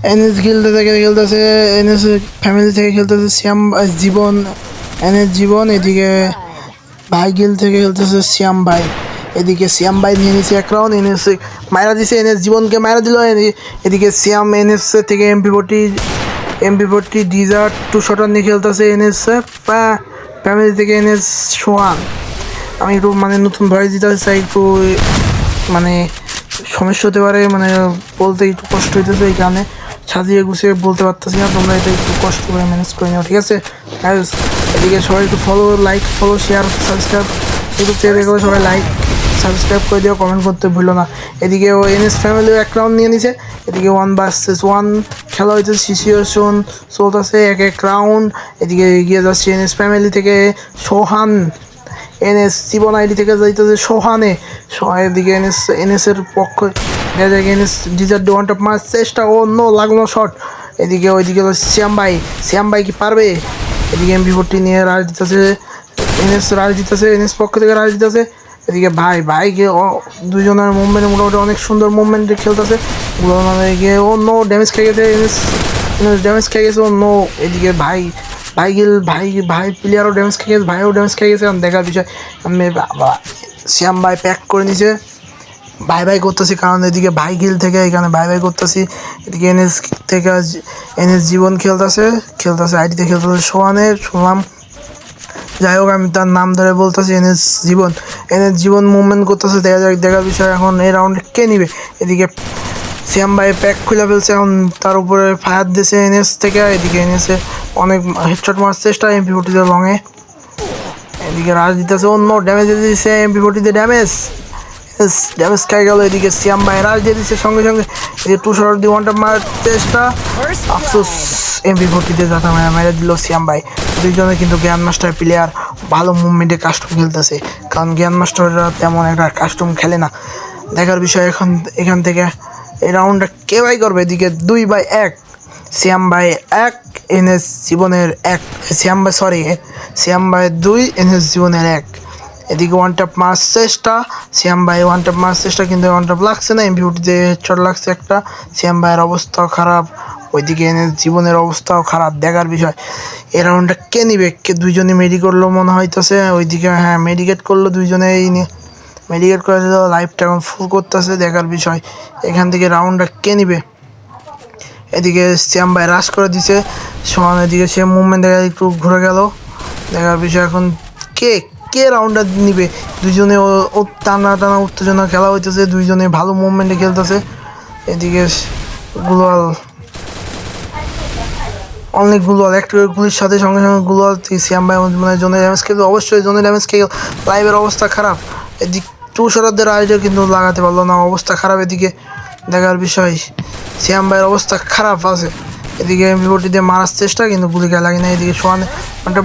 NS guild থেকে খেলতেছে, NS family থেকে খেলতেছে শ্যাম জীবন, এনএস জীবন। এদিকে ভাই গিল্ড থেকে খেলতেছে শ্যাম ভাই। এদিকে শ্যাম ভাই নিয়ে নিছে এক রাউন্ড, এনএস মারা দিছে, এনএস জীবনকে মারা দিল। এদিকে শ্যাম এনএস থেকে এমপি40 ডিজার্ট 2 শটার নিয়ে খেলতেছে এনএস ফ্যামিলি থেকে এনএস সোহান। আমি একটু মানে নতুন ভয়েস দিতে চাই, একটু মানে সমস্যা হতে পারে, মানে বলতে একটু কষ্ট হইতেছে, এই কারণে সাজিয়ে গুছিয়ে বলতে পারতেছি না। তোমরা এটা একটু কষ্ট করে ম্যানেজ করে নিও, ঠিক আছে? এদিকে সবাই একটু ফলো শেয়ার সাবস্ক্রাইব, ইউটিউব থেকে দেখলে সবাই লাইক সাবস্ক্রাইব করে দিও, কমেন্ট করতে ভুলো না। এদিকে ও এনএস ফ্যামিলিও এক রাউন্ড নিয়ে নিছে। এদিকে 1 vs 1 খেলা হইতেছে, সিচুয়েশন চলতেছে 1 রাউন্ড। এদিকে এগিয়ে যাচ্ছে এনএস ফ্যামিলি থেকে সোহান, এনএস জীবন আইডি থেকে যাইতেছে সোহানে। এদিকে এনএসের পক্ষ দেখা যায় এনএস ডিজার্ট ওয়ান টপ মারার চেষ্টা, ও নো লাগলো শট। ওইদিকে শ্যাম ভাই কি পারবে? এদিকে এমপি40 নিয়ে রাজ দিতেছে এনএস পক্ষ থেকে রাজ দিতেছে। এদিকে ভাইকে দুজনের মুভমেন্ট মোটামুটি অনেক সুন্দর মুভমেন্টে খেলতেছে। এদিকে ও নো ড্যামেজ খেয়ে গেছে, এনএস ড্যামেজ খেয়ে গেছে, ও নো। এদিকে ভাই প্লেয়ারও ড্যামেজ খেয়ে গেছে, ভাইও ড্যামেজ খেয়ে গেছে। দেখার বিষয় আমি শ্যাম ভাই প্যাক করে নিছে, ভাই করতেছি, কারণ এদিকে ভাই গিল থেকে এখানে ভাই করতেছি। এদিকে এনএস জীবন খেলতেছে আইডিতে খেলতেছে সোহানের শুনলাম। যাই হোক, আমি তার নাম ধরে বলতেছি এনএস জীবন মুভমেন্ট করতেছে। দেখার বিষয় এখন এই রাউন্ডে কে নিবে। এদিকে শ্যাম ভাই প্যাক খুলে ফেলছে, এখন তার উপরে ফায়ার দিয়েছে এনএস থেকে। এদিকে এনএসে অনেক হেডশট মারার চেষ্টা এমপি40 লঙে। এদিকে রাজ দিতেছে, অন্য ড্যামেজ দিয়েছে এমপি40 ড্যামেজ খাই গেল। এদিকে শ্যাম ভাই রাজ দিয়ে দিচ্ছে সঙ্গে সঙ্গে। এদিকে 2 শট দিয়ে 1 টপ মারার চেষ্টা, আফসোস এমপি40 যাতা মেরে দিল শ্যাম ভাই। দুইজনে কিন্তু গ্র্যান্ড মাস্টার প্লেয়ার, ভালো মুভমেন্টে কাস্টম খেলতেছে, কারণ গ্র্যান্ড মাস্টাররা তেমন একটা কাস্টম খেলে না। দেখার বিষয় এখান থেকে এই রাউন্ডটা কে ভাই করবে। এদিকে 2-1 শ্যাম ভাই 1 এনএস জীবনের 1, শ্যাম ভাই 2 এনএস জীবনের 1। এদিকে 1 টপ মারার চেষ্টা, শ্যাম ভাই 1 টপ মারার চেষ্টা, কিন্তু 1 টপ লাগছে না, এমপি40 হেডশট লাগছে একটা। শ্যাম ভাইয়ের অবস্থাও খারাপ, ওইদিকে এনএস জীবনের অবস্থাও খারাপ। দেখার বিষয় এই রাউন্ডটা কে নিবে। দুইজনে মেডি করলো মনে হইতেছে, ওইদিকে হ্যাঁ মেডিকেট করলো দুইজনেই, মেডিকেট করে দিল, লাইফটা এখন ফুল করতেছে। দেখার বিষয় এখান থেকে রাউন্ডটা কে নিবে। এদিকে শ্যাম ভাই রাশ করে দিছে সমান, এদিকে সে মুভমেন্ট দেখা একটু ঘুরে গেল। দেখার বিষয় এখন কে রাউন্ডটা নিবে। দুইজনে টানা উত্তেজনা খেলা হইতেছে, দুইজনে ভালো মুভমেন্টে খেলতেছে। এদিকে গুলোয়াল একটা গুলির সাথে সঙ্গে গুলোয়াল শ্যাম ভাই মানে জোনে ড্যামেজ খেয়ে, অবশ্যই জোনে ড্যামেজ খেয়ে লাইভের অবস্থা খারাপ। এদিক 2 শটারদের আইডিয়া কিন্তু লাগাতে পারলো না, অবস্থা খারাপ। এদিকে দেখার বিষয় শ্যাম ভাইয়ের অবস্থা খারাপ আছে। এদিকে এমপি40 দিয়ে মারার চেষ্টা, কিন্তু গুলি গায়ে লাগে না। এদিকে সোহান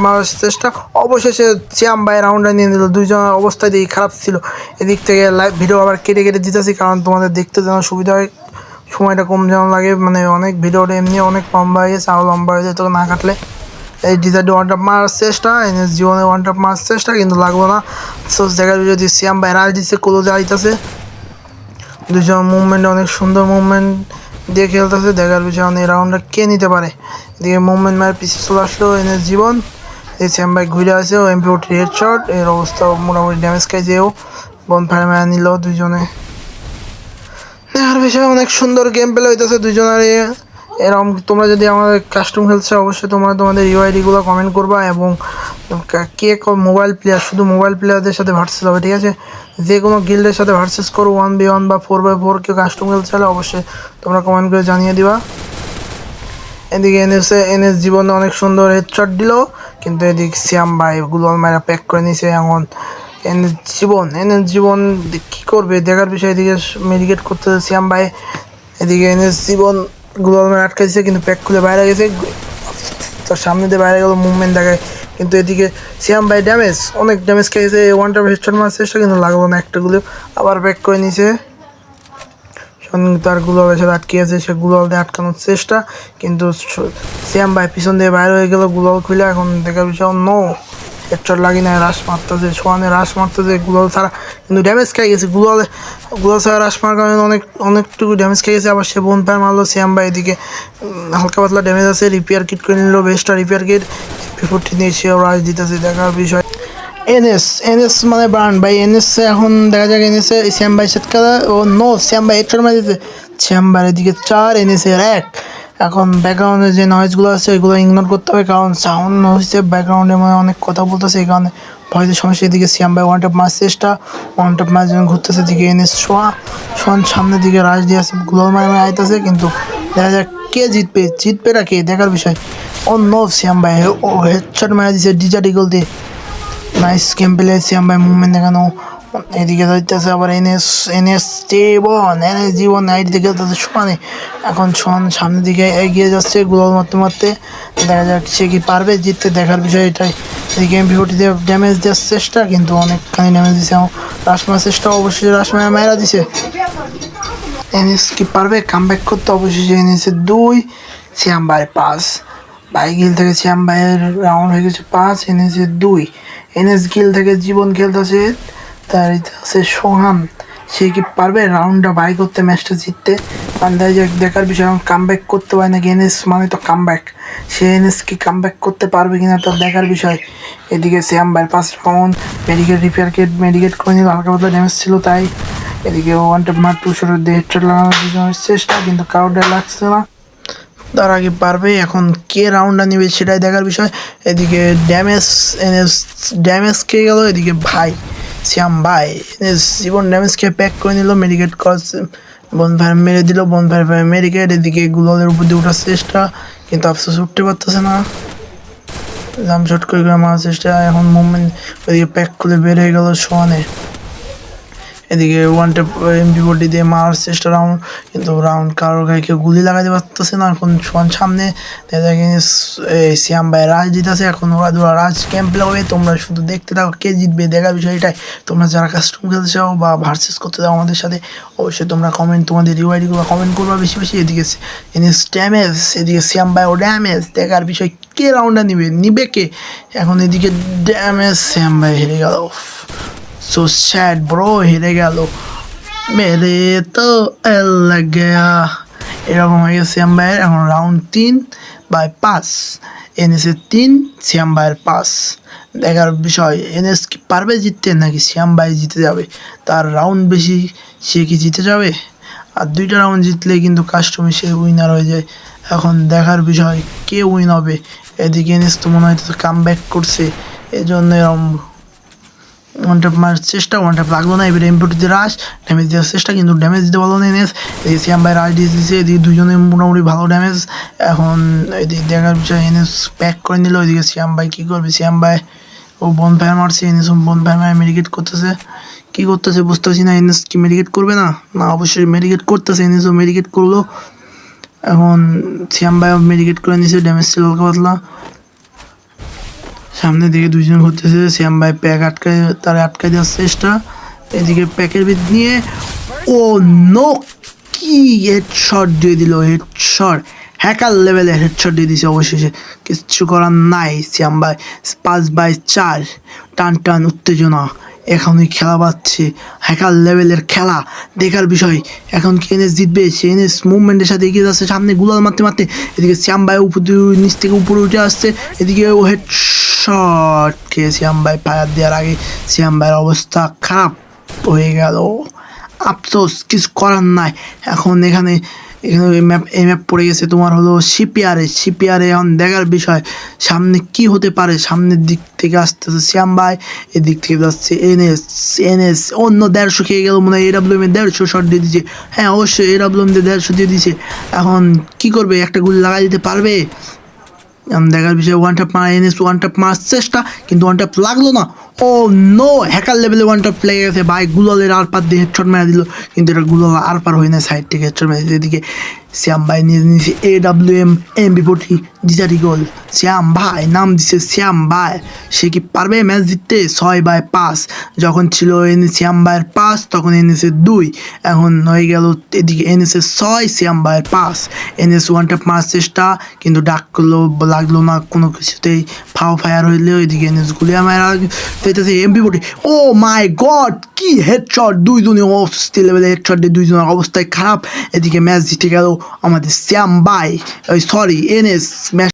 মারার চেষ্টা, অবশেষে শ্যাম ভাই রাউন্ডটা নিয়ে নিল। দুইজনের অবস্থা দিয়ে খারাপ ছিল। এদিক থেকে লাইভ ভিডিও আবার কেটে দিতেছি, কারণ তোমাদের দেখতে যেন সুবিধা হয়, সময়টা কম যেন লাগে। মানে অনেক ভিডিওটা এমনি অনেক লম্বা হয়ে গেছে, আরও লম্বা হয়ে যেত না কাটলে। এই ডিজার্টে 1 টপ মারার চেষ্টা, এনএস জীবনে 1 টপ মারার চেষ্টা, কিন্তু লাগবো না। সোর্স দেখার যদি শ্যাম ভাই রাজ দিচ্ছে, ক্লোজে আইতেছে। দুজন মুভমেন্ট অনেক সুন্দর মুভমেন্ট দিয়ে খেলতেছে। দেখার বিষয় এই রাউন্ডটা কে নিতে পারে। এদিকে মুভমেন্ট মায়ের পিছিয়ে চলে আসলো এনএস জীবন। এই শ্যাম ভাই ঘুরে আছে, ও এমপি40 হেডশট, এর অবস্থা মোটামুটি ড্যামেজ খাইছে। ও বনফায়ার মেরে নিল দুইজনে। দেখার বিষয় অনেক সুন্দর গেম প্লে হইতেছে দুইজনের। এরকম তোমরা যদি আমাদের কাস্টম খেলছে, অবশ্যই তোমরা তোমাদের ইউআইডিগুলো কমেন্ট করবা, এবং কে মোবাইল প্লেয়ার, শুধু মোবাইল প্লেয়ারদের সাথে ভার্সেস হবে, ঠিক আছে? যে কোনো গিল্ডের সাথে ভার্সেস করো 1v1 বা 4x4, কেউ কাস্টম খেলতে চাইলে অবশ্যই তোমরা কমেন্ট করে জানিয়ে দিবা। এদিকে এনএস জীবনে অনেক সুন্দর হেডশট দিল, কিন্তু এদিকে শ্যাম ভাই গুলোয়াল মারা প্যাক করে নিছে। এখন এনএস জীবন কি করবে দেখার বিষয়। এদিকে মেডিকেট করতেছে শ্যাম ভাই। এদিকে এনএস জীবন গুলোয়াল মারা আটকাইছে, কিন্তু প্যাক খুলে বাইরে গেছে, তার সামনে দিয়ে বাইরে গেল, মুভমেন্ট দেখায়। কিন্তু এদিকে শ্যাম ভাই অনেক ড্যামেজ খেয়েছে। 1 টপ হেডশট মারার চেষ্টা, কিন্তু লাগলো না একটা গুলো, আবার প্যাক করে নিছে। তার গুলোয়ালের সাথে আটকে আছে, সে গুলোয়াল দিয়ে আটকানোর চেষ্টা, কিন্তু শ্যাম ভাই পিছন দিয়ে বাইরে হয়ে গেল গুলোয়াল খুলে। এখন দেখার বিষয় নো হেডশট লাগি না, রাশ মারতেছে সোয়ানে, রাশ মারতেছে গুলাল ছাড়া, কিন্তু ড্যামেজ খেয়ে গেছে গুলাল ছাড়া রাশ মারার কারণে অনেকটুকু ড্যামেজ খেয়ে গেছে। আবার সে বোন ফায়ার মারলো সিয়াম ভাই, এদিকে হালকা পাতলা ড্যামেজ আছে, রিপেয়ার কিট করে নিল, বেস্টটা রিপেয়ার কিট MP40 নিয়ে সেও রাশ দিতেছে। দেখার বিষয় এনএস মানে ব্রান্ড ভাই, এনএস এখন দেখা যাক এনএস এ শ্যাম ভাই সেট করা, ও নো শ্যাম ভাই হেডশট মারি দিতে, শ্যাম ভাইয়ের এদিকে 4 এনএস এর 1। এখন ব্যাকগ্রাউন্ডে যে নয়েজগুলো আছে ওইগুলো ইগনোর করতে হবে, কারণ সাউন্ড হচ্ছে ব্যাকগ্রাউন্ডে মানে অনেক কথা বলতেছে, এই কারণে ভয়েসের সমস্যা। এদিকে শ্যাম ভাই ওয়ান ট্যাপ মারার চেষ্টা, ওয়ান ট্যাপ মারার জন্য ঘুরতেছে, এদিকে এনএস সোয়ান সামনের দিকে রাশ দিয়ে আছে, গ্লোল মারে আইতেছে, কিন্তু দেখা যাক কে জিতবে না কে, দেখার বিষয়। ও নো শ্যাম ভাই ও হেডশট মারা দিছে ডিজার ইগল দিয়ে, নাইস গেম প্লে শ্যাম ভাই, মুভমেন্ট দেখানো। এদিকে যাইতেছে আবার এনএস জীবন নাইট দিকে তাদের সোয়ানে, এখন সোয়ান সামনের দিকে এগিয়ে যাচ্ছে গোল মারতে মারতে, দেখা যাক সে কি পারবে জিততে, দেখার বিষয় এটাই। এদিকে MP40 দিয়ে ড্যামেজ দেওয়ার চেষ্টা, কিন্তু অনেকখানি ড্যামেজ দিছে, রাশ মারার চেষ্টা, অবশ্যই রাশ মারা দিছে। এনএস কি পারবে কামব্যাক করতে, অবশ্যই এনএস 2 শ্যাম ভাই 5, ভাই গিল থেকে শ্যাম ভাইয়ের রাউন্ড হয়ে গেছে 5, এনএস 2। এনএস গিল থেকে জীবন খেলতেছে, তার আছে সোহান, সে কি পারবে রাউন্ডটা বাই করতে, ম্যাচটা জিততে, দেখার বিষয়। এখন কামব্যাক করতে পারে নাকি এনএস, মানে তো কামব্যাক, সে এনএস কি কামব্যাক করতে পারবে কিনা তার দেখার বিষয়। এদিকে শ্যাম ভাই 5 রাউন্ড, মেডিকেট করে নিল, হালকা পাতলা ড্যামেজ ছিল তাই। এদিকে ওয়ান ট্যাপ মার 2 শটের দিয়ে হেডশট লাগানোর চেষ্টা, কিন্তু কাউডে লাগছে না, তার আগে পারবে। এখন কে রাউন্ডটা নেবে সেটাই দেখার বিষয়। এদিকে ড্যামেজ খেয়ে গেল, এদিকে ভাই শ্যাম ভাই জীবন ড্যামেজ খেয়ে প্যাক করে নিল, মেডিকেট করছে, বনফায়ার মেরে দিল, বনফায়ার মেডিকেট। এদিকে গুলালের উপর দিয়ে ওঠার চেষ্টা, কিন্তু আফসোস উঠতে পারতেছে না, জাম্পশট করে মারার চেষ্টা। এখন মুভমেন্ট, ওইদিকে প্যাক খুলে বের হয়ে গেল সোয়ানে, এদিকে ওয়ান ট্যাপ MP40 দিয়ে মারার চেষ্টা রাউন্ড, কিন্তু রাউন্ড কারোর গায়ে কেউ গুলি লাগাতে পারতেছে না। এখন সোয়ান সামনে, শ্যাম ভাই রাজ জিতেছে, এখন ওরা দুরা রাজ ক্যাম্প হবে, তোমরা শুধু দেখতে থাকো কে জিতবে, দেখার বিষয় এটাই। তোমরা যারা কাস্টম খেলতে চাও বা ভার্সেস করতে চাও আমাদের সাথে, অবশ্যই তোমরা তোমাদের রিওয়াইডি করবা, কমেন্ট করবা বেশি বেশি। এদিকে এনএস ড্যামেজ, এদিকে শ্যাম ভাই ও ড্যামেজ, দেখার বিষয় কে রাউন্ডটা নিবে কে। এখন এদিকে ড্যামেজ, শ্যাম ভাই হেরে গেল, সো স্যাড ব্রো, হেরে গেল, মেরে তো এল লাগ গয়া, এরকম হয়ে গেছে শ্যাম ভাইয়ের। এখন রাউন্ড 3/5, এনএস 3 শ্যাম ভাইয়ের 5, দেখার বিষয় এনএস কি পারবে জিততে নাকি শ্যাম ভাই জিতে যাবে, তার রাউন্ড বেশি, সে কি জিতে যাবে। আর 2টা রাউন্ড জিতলে কিন্তু কাস্টমে সে উইনার হয়ে যায়। এখন দেখার বিষয় কে উইন হবে। এদিকে এনএস তো মনে হয় কাম ব্যাক করছে, এই জন্য এরকম ওয়ান ট্যাপ মারার চেষ্টা, ওয়ান ট্যাপ লাগলো না, এবারে MP40 দিয়ে রাশ ড্যামেজ দেওয়ার চেষ্টা, কিন্তু ড্যামেজ দিতে পারলো না এনএস। এদিকে শ্যাম ভাই রাশ দিয়ে দিয়েছে, এদিকে দুজনে মোটামুটি ভালো ড্যামেজ। এখন এদিকে দেখার বিষয় এনএস প্যাক করে নিল, এদিকে শ্যাম ভাই কী করবে, শ্যাম ভাই ও বনফায়ার মারছে, এনএস বনফায়ার মারে মেডিকেট করতেছে, কী করতেছে বুঝতেছি না। এনএস কি মেডিকেট করবে না, না অবশ্যই মেডিকেট করতেছে, এনএসও মেডিকেট করলো। এখন শ্যাম ভাইও মেডিকেট করে নিয়েছে, ড্যামেজ ছিল হালকা পাতলা। সামনের দিকে দুইজন ঘুরতেছে, শ্যাম ভাই প্যাক আটকায় দেওয়ার চেষ্টা, এদিকে প্যাকের ভিতর নিয়ে ও নো, কি হেডশট দিয়ে দিল, হেডশট হ্যাকার লেভেলের হেডশট দিয়ে দিছে অবশেষে, কিচ্ছু করার নাই। শ্যাম ভাই 5/4, টান উত্তেজনা, এখনই খেলা পাচ্ছে, হ্যাকার লেভেলের খেলা, দেখার বিষয়। এখন কি এনএস জিতবে, সে এনএস মুভমেন্টের সাথে এগিয়ে যাচ্ছে সামনে গুলাল মারতে মারতে, এদিকে শ্যাম ভাই নিচ থেকে উপরে উঠে আসছে, এদিকে ও হেডশট খেয়ে শ্যাম ভাই ফায়ার দেওয়ার আগে শ্যাম ভাইয়ের অবস্থা খারাপ হয়ে গেল, আফসোস কিছু করার নাই। এখন এখানে এই ম্যাপ পড়ে গেছে তোমার হলো সিপিআরে। এখন দেখার বিষয় সামনে কি হতে পারে, সামনের দিক থেকে আসতেছে শ্যাম ভাই, এদিক থেকে যাচ্ছে এনএস অন্য 150 খেয়ে গেল মনে হয়, AWM 150 শট দিয়ে দিয়েছে, হ্যাঁ অবশ্যই AWM 150 দিয়ে দিয়েছে। এখন কি করবে, একটা গুলি লাগাই দিতে পারবে, দেখার বিষয়ে। ওয়ান ট্যাপ মারা এনএস, ওয়ান ট্যাপ মারার চেষ্টা, কিন্তু ওয়ান ট্যাপ লাগলো না, ও নো হ্যাকার লেভেলে ওয়ান ট্যাপ লেগে গেছে ভাই, গুলালের আর পার দিয়ে হেডশট মেরে দিল, কিন্তু এটা গুলাল আর পার হয় না, সাইড থেকে হেডশট মেরে দিল। এদিকে শ্যাম ভাই নিয়ে নিয়েছে AWM MP40 দ্বিচারি গোল। শ্যাম ভাই নাম দিছে শ্যাম ভাই, সে কি পারবে ম্যাচ জিততে? 6/5 যখন ছিল শ্যাম ভাইয়ের 5 তখন এনেছে 2, এখন হয়ে গেল এদিকে এনেছে 6, শ্যাম ভাইয়ের 5। এনএস ওয়ান ট্যাপ মারার চেষ্টা কিন্তু ডাকলো লাগলো না কোনো কিছুতেই, ফায়ার হইলেও এদিকে এনএস গুলিয়া মারা পেতেছে MP40। ও মাই গড, কি হেডশট! দুইজনে অস্বস্তি লেভেলে হেডশট দিয়ে দুইজনের অবস্থায় খারাপ। এদিকে ম্যাচ জিতে গেল আমাদের শ্যাম ভাই, সরি এনএস। ম্যাচ